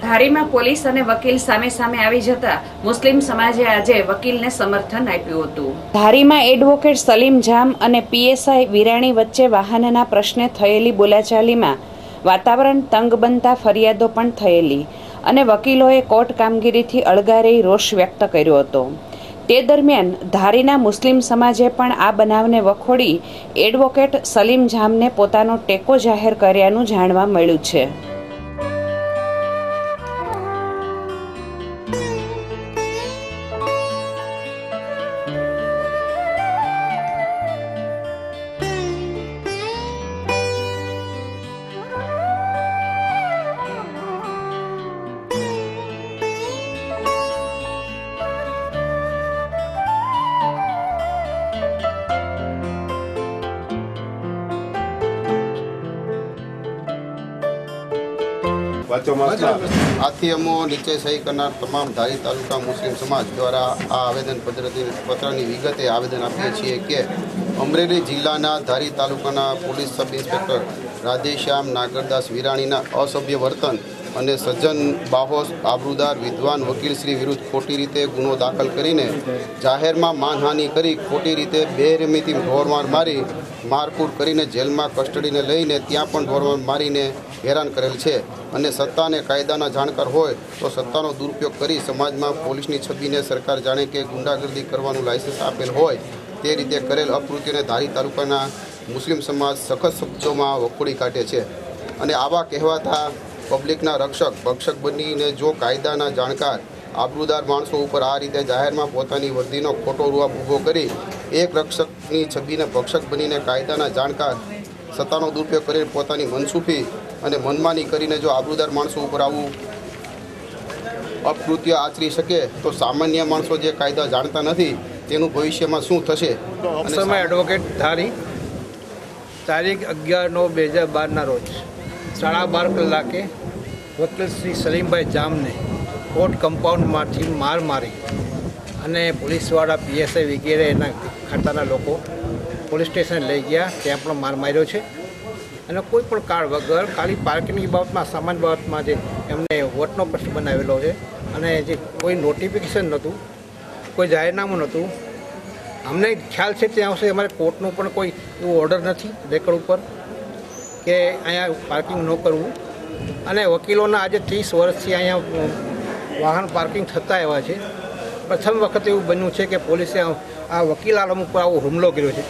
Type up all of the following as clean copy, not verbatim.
ધારીમાં police અને વકીલ સામે સામે આવી જતા મુસ્લિમ સમાજે આજે વકીલને સમર્થન આપ્યું હતું। ધારીમાં એડવોકેટ સલીમ જામ અને પીએસઆઈ વિરાણી વચ્ચે વાહનના પ્રશ્ને થયેલી બોલાચાલીમાં વાતાવરણ તંગ બનતા ફરિયાદો પણ થયેલી અને વકીલોએ કોર્ટ કામગીરીથી અળગારી રોષ વ્યક્ત કર્યો હતો। તે દરમિયાન ધારીના મુસ્લિમ સમાજે પણ આ બનાવને વખોડી એડવોકેટ સલીમ જામને પોતાનો ટેકો જાહેર કર્યાનું જાણવા મળ્યું છે। આથી અમો નીચે સહી કરનાર તમામ ધારી તાલુકા મુસ્લિમ સમાજ દ્વારા આ આવેદન પત્રની વિગતે આવેદન આપીએ છીએ કે અમરેલી જિલ્લાના ધારી તાલુકાના પોલીસ સબ ઇન્સ્પેક્ટર રાધેશ્યામ નાગરદાસ વિરાણીના અસભ્ય વર્તન અને સજ્જન બાહોશ આબરૂદાર વિદ્વાન વકીલશ્રી વિરુદ્ધ ખોટી રીતે ગુનો દાખલ કરીને જાહેરમાં માનહાનિ કરી ખોટી રીતે બેરહેમીથી ઢોરમાર મારી મારકૂટ કરીને જેલમાં કસ્ટડીને લઈને ત્યાં પણ ઢોરમાર મારીને હેરાન કરેલ છે અને સત્તા અને કાયદાના જાણકાર હોય તો સત્તાનો દુરુપયોગ કરી સમાજમાં પોલીસની છબીને સરકાર જાણે કે ગુંડાગર્દી કરવાનું લાયસન્સ આપેલ હોય તે રીતે કરેલ અકૃત્યને ધારી તાલુકાના મુસ્લિમ સમાજ સખત શબ્દોમાં વખોડી કાઢે છે અને આવા કહેવાતા પબ્લિકના ભક્ષક બનીને જો કાયદાના જાણકાર આબરૂદાર માણસો ઉપર આ રીતે જાહેરમાં પોતાની વર્દીનો ખોટો રૂઆબ ઊભો કરી એક રક્ષકની છબીને ભક્ષક બનીને કાયદાના જાણકાર સત્તાનો દુરુપયોગ કરીને પોતાની મનસુફી અને મનમાની કરીને જો આબરૂદાર માણસો ઉપર આવું અપકૃત્ય આચરી શકે તો સામાન્ય માણસો જે કાયદા જાણતા નથી તેનું ભવિષ્યમાં શું થશે। સમય એડવોકેટ ધારી તારીખ 11/9/2012 રોજ 12:30 કલાકે વકીલ શ્રી સલીમભાઈ જામને કોર્ટ કમ્પાઉન્ડમાંથી માર મારી અને પોલીસવાળા પીએસઆઈ વગેરે એના ખાતાના લોકો પોલીસ સ્ટેશન લઈ ગયા, ત્યાં પણ માર માર્યો છે અને કોઈ પણ કારણ વગર ખાલી પાર્કિંગની બાબતમાં સામાન બાબતમાં જે એમને વોટનો પ્રશ્ન બનાવેલો છે અને જે કોઈ નોટિફિકેશન નહોતું, કોઈ જાહેરનામું નહોતું। અમને ખ્યાલ છે ત્યાં સુધી અમારે કોર્ટનું પણ કોઈ એવું ઓર્ડર નથી રેકર્ડ ઉપર કે અહીંયા પાર્કિંગ ન કરવું અને વકીલોના આજે 30 વર્ષથી અહીંયા વાહન પાર્કિંગ થતા એવા છે। પ્રથમ વખત એવું બન્યું છે કે પોલીસે આ વકીલ આલમ ઉપર આવો હુમલો કર્યો છે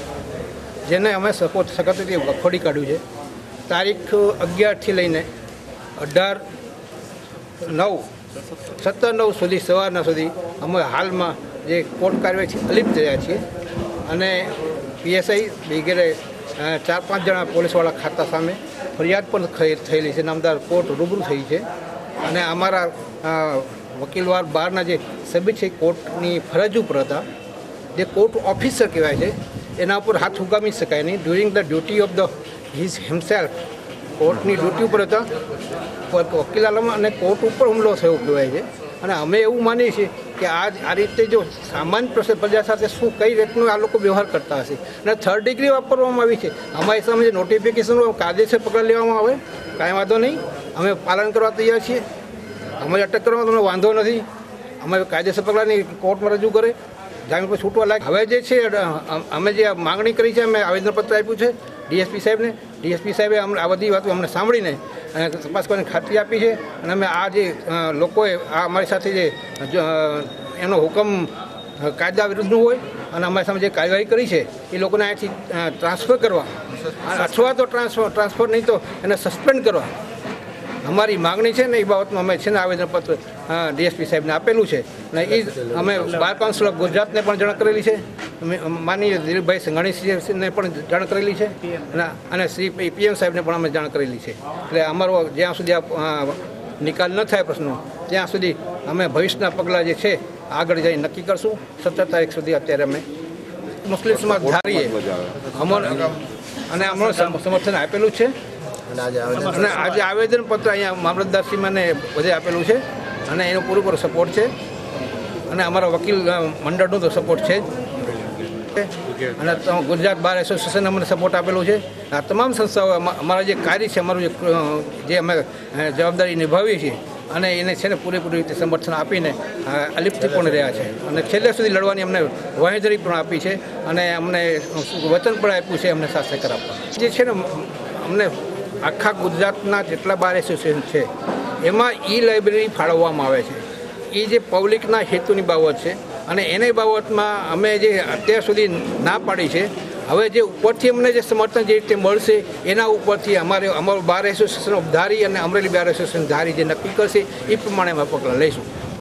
જેને અમે સખતથી વખોડી કાઢ્યું છે। તારીખ 11થી લઈને 17/9 સુધી સવારના સુધી અમે હાલમાં જે કોર્ટ કાર્યવાહી અલિપ્ત થયા છીએ અને પીએસઆઈ વગેરે 4-5 જણા પોલીસવાળા ખાતા સામે ફરિયાદ પણ થયેલી છે, નામદાર કોર્ટ રૂબરૂ થઈ છે અને અમારા વકીલવાર બહારના જે સભ્ય છે કોર્ટની ફરજ ઉપર હતા, જે કોર્ટ ઓફિસર કહેવાય છે, એના ઉપર હાથ ઉગામી શકાય નહીં। During the duty of the his himself કોર્ટની ડ્યુટી ઉપર હતા, વકીલાલમાં અને કોર્ટ ઉપર હુમલો થયો કહેવાય છે અને અમે એવું માનીએ છીએ કે આ રીતે જો સામાન્ય પ્રજા સાથે શું કઈ રીતનો આ લોકો વ્યવહાર કરતા હશે અને 3rd ડિગ્રી વાપરવામાં આવી છે। અમારી સામે જે નોટિફિકેશન કાયદેસર પગલાં લેવામાં આવે કાંઈ વાંધો નહીં, અમે પાલન કરવા તૈયાર છીએ। અમારી અટક કરવામાં તમને વાંધો નથી, અમે કાયદેસર પગલાંની કોર્ટમાં રજૂ કરે, જામીન પર છૂટવા લાગે। હવે જે છે અમે જે માગણી કરી છે, અમે આવેદનપત્ર આપ્યું છે ડીએસપી સાહેબને, ડીએસપી સાહેબે આ બધી વાતો અમને સાંભળીને અને તપાસ કરવાની ખાતરી આપી છે અને અમે આ જે લોકોએ આ અમારી સાથે જે એનો હુકમ કાયદા વિરુદ્ધનું હોય અને અમારી સામે જે કાર્યવાહી કરી છે એ લોકોને અહીંથી ટ્રાન્સફર કરવા અથવા તો ટ્રાન્સફર નહીં તો એને સસ્પેન્ડ કરવા અમારી માગણી છે ને એ બાબતમાં અમે છે ને આવેદનપત્ર ડીએસપી સાહેબને આપેલું છે અને એ અમે બાર કાઉન્સિલ ઓફ ગુજરાતને પણ જાણ કરેલી છે, માનનીય દિલીપભાઈ સંઘાણીને પણ જાણ કરેલી છે અને શ્રી પીએમ સાહેબને પણ અમે જાણ કરેલી છે। એટલે અમારો જ્યાં સુધી નિકાલ ન થાય પ્રશ્નો ત્યાં સુધી અમે ભવિષ્યના પગલાં જે છે આગળ જઈ નક્કી કરશું। 17 તારીખ સુધી અત્યારે અમે મુસ્લિમ સમાજ ધારીએ અને અમારું સમર્થન આપેલું છે અને આજે આવેદનપત્ર અહીંયા મામલતદારશ્રીને બધે આપેલું છે અને એનો પૂરેપૂરો સપોર્ટ છે અને અમારા વકીલ મંડળનો તો સપોર્ટ છે અને ગુજરાત બાર એસોસિએશન અમને સપોર્ટ આપેલો છે। આ તમામ સંસ્થાઓ અમારા જે કાર્ય છે, અમારું જે અમે જવાબદારી નિભાવીએ છીએ અને એને છે ને પૂરેપૂરી રીતે સમર્થન આપીને અલિપ્તથી પણ રહ્યા છે અને છેલ્લે સુધી લડવાની અમને વાંહેધરી પણ આપી છે અને અમને વચન પણ આપ્યું છે અમને સાથે કરાવવા જે છે ને અમને આખા ગુજરાતના જેટલા બાર એસોસિએશન છે એમાં લાઇબ્રેરી ફાળવવામાં આવે છે એ જે પબ્લિકના હેતુની બાબત છે અને એની બાબતમાં અમે જે અત્યાર સુધી ના પાડી છે હવે જે ઉપરથી અમને જે સમર્થન જે રીતે મળશે એના ઉપરથી અમારું બાર એસોસિએશન ઓફ ધારી અને અમરેલી બાર એસોસિએશન ધારી જે નક્કી કરશે એ પ્રમાણે અમે પગલાં લઈશું.